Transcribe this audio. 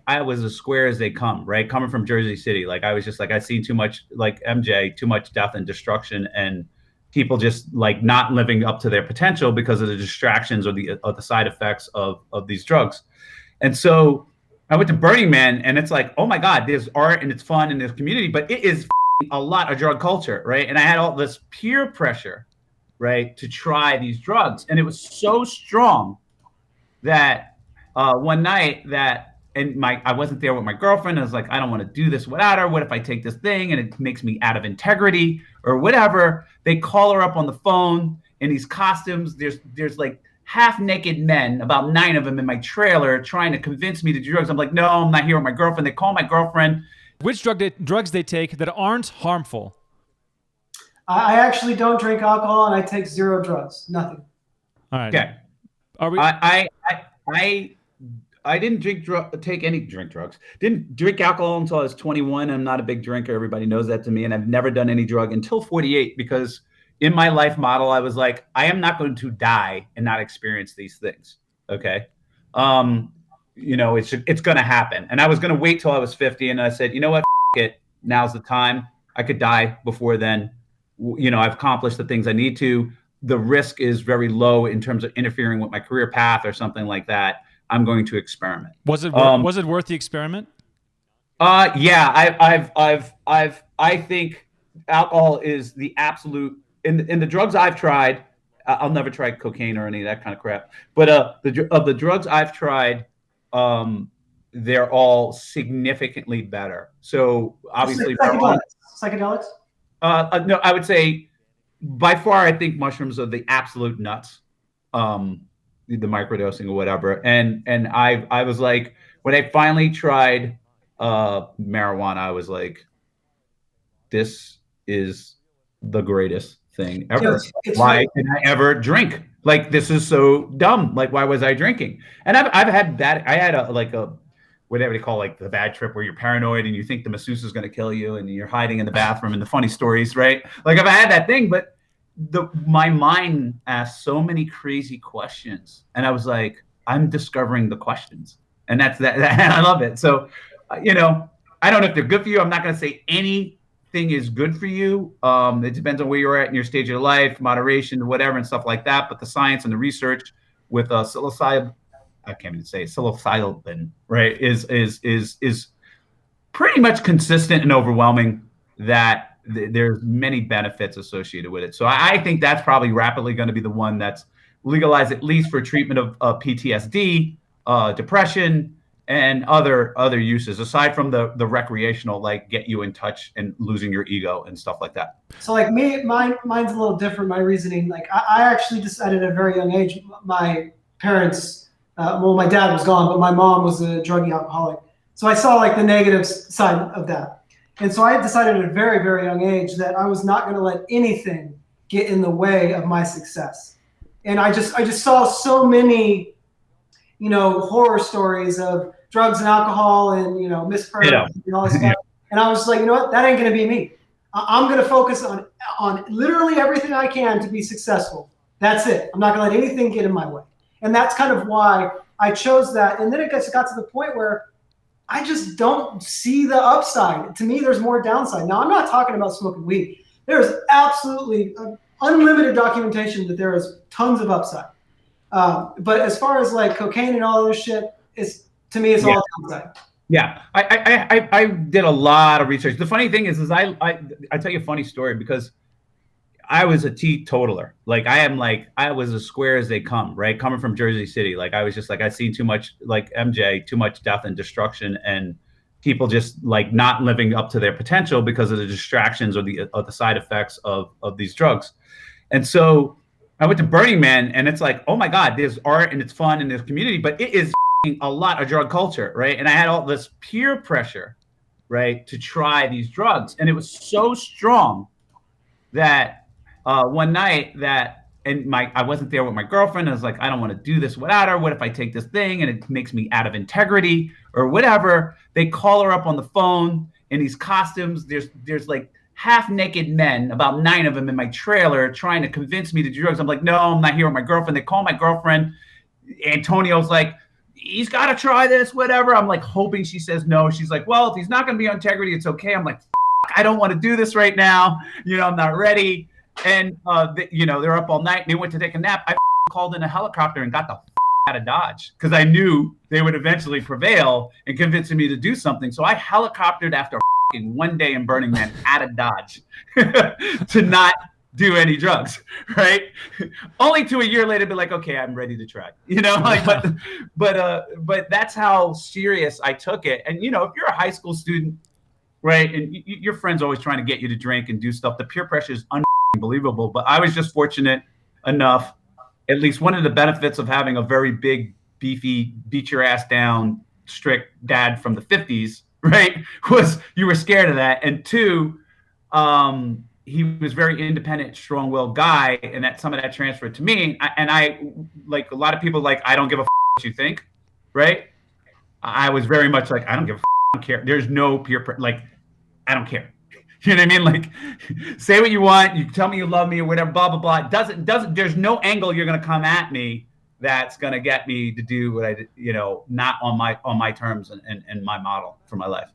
I was as square as they come, right? Coming from Jersey City, like I was just like I'd seen too much, like MJ, too much death and destruction, and people just like not living up to their potential because of the distractions or the side effects of these drugs. And so I went to Burning Man, and it's like, oh my God, there's art and it's fun and there's community, but it is a lot of drug culture, right? And I had all this peer pressure, right, to try these drugs, and it was so strong that one night that and my I wasn't there with my girlfriend. I was like, I don't want to do this without her. What if I take this thing and it makes me out of integrity or whatever? They call her up on the phone in these costumes. There's like half naked men, about 9 of them in my trailer, trying to convince me to do drugs. I'm like, no, I'm not here with my girlfriend. They call my girlfriend. Which drugs they take that aren't harmful? I actually don't drink alcohol, and I take 0 drugs. Nothing. All right. Okay. Are we? I didn't take any drugs. Didn't drink alcohol until I was 21. I'm not a big drinker. Everybody knows that to me. And I've never done any drug until 48, because in my life model, I was like, I am not going to die and not experience these things. Okay. It's going to happen. And I was going to wait till I was 50. And I said, you know what? It. Now's the time. I could die before then. I've accomplished the things I need to. The risk is very low in terms of interfering with my career path or something like that. I'm going to experiment. Was it worth the experiment? Yeah, I think alcohol is the absolute in the drugs I've tried. I'll never try cocaine or any of that kind of crap. But of the drugs I've tried, they're all significantly better. So obviously, psychedelics. No, I would say by far, I think mushrooms are the absolute nuts. The microdosing or whatever. And I was like, when I finally tried marijuana, I was like, this is the greatest thing ever. Why did I ever drink? Like, this is so dumb. Like, why was I drinking? And I've had that. I had a whatever they call like the bad trip where you're paranoid and you think the masseuse is going to kill you and you're hiding in the bathroom and the funny stories, right? Like, I've had that thing, but my mind asked so many crazy questions, and I was like, I'm discovering the questions, and that's that. And I love it. So, I don't know if they're good for you. I'm not going to say anything is good for you. It depends on where you're at in your stage of your life, moderation, whatever, and stuff like that. But the science and the research with psilocybin, I can't even say psilocybin, right? Is pretty much consistent and overwhelming that there's many benefits associated with it. So I think that's probably rapidly going to be the one that's legalized, at least for treatment of PTSD, depression, and other uses, aside from the recreational, like get you in touch and losing your ego and stuff like that. So like mine's a little different. My reasoning, like I actually decided at a very young age, my parents, my dad was gone, but my mom was a druggy alcoholic. So I saw like the negative side of that. And so I decided at a very, very young age that I was not going to let anything get in the way of my success. And I just saw so many, horror stories of drugs and alcohol and, misperception and all this stuff. And I was like, you know what? That ain't going to be me. I'm going to focus on literally everything I can to be successful. That's it. I'm not going to let anything get in my way. And that's kind of why I chose that. And then it got to the point where I just don't see the upside. To me, there's more downside. Now, I'm not talking about smoking weed. There's absolutely unlimited documentation that there is tons of upside. But as far as like cocaine and all this shit, to me, it's all downside. Yeah, I did a lot of research. The funny thing is I tell you a funny story, because I was a teetotaler. Like, I was as square as they come, right? Coming from Jersey City. Like, I was just like, I'd seen too much, like MJ, too much death and destruction, and people just like not living up to their potential because of the distractions or the side effects of these drugs. And so I went to Burning Man, and it's like, oh my God, there's art and it's fun and there's community, but it is a lot of drug culture, right? And I had all this peer pressure, right, to try these drugs. And it was so strong that one night I wasn't there with my girlfriend. I was like, I don't want to do this without her. What if I take this thing and it makes me out of integrity or whatever? They call her up on the phone in these costumes. There's like half naked men, about 9 of them in my trailer, trying to convince me to do drugs. I'm like, no, I'm not here with my girlfriend. They call my girlfriend. Antonio's like, he's got to try this, whatever. I'm like hoping she says no. She's like, well, if he's not going to be on integrity, it's okay. I'm like, I don't want to do this right now. I'm not ready. And, they're up all night. And they went to take a nap. I called in a helicopter and got the out of Dodge because I knew they would eventually prevail and convince me to do something. So I helicoptered after one day in Burning Man out of Dodge to not do any drugs, right? Only to a year later be like, okay, I'm ready to try. But that's how serious I took it. And if you're a high school student, right, and your friends always trying to get you to drink and do stuff, the peer pressure is unbelievable. But I was just fortunate enough. At least one of the benefits of having a very big, beefy, beat your ass down, strict dad from the 50s, right, was you were scared of that. And two, he was very independent, strong-willed guy, and that some of that transferred to me. And I, like a lot of people, like, I don't give a what you think, right? I was very much like, I don't give a I don't care. There's no like, I don't care. You know what I mean? Like, say what you want. You tell me you love me or whatever, blah, blah, blah. It doesn't, there's no angle you're going to come at me that's going to get me to do what I did, not on my terms and my model for my life.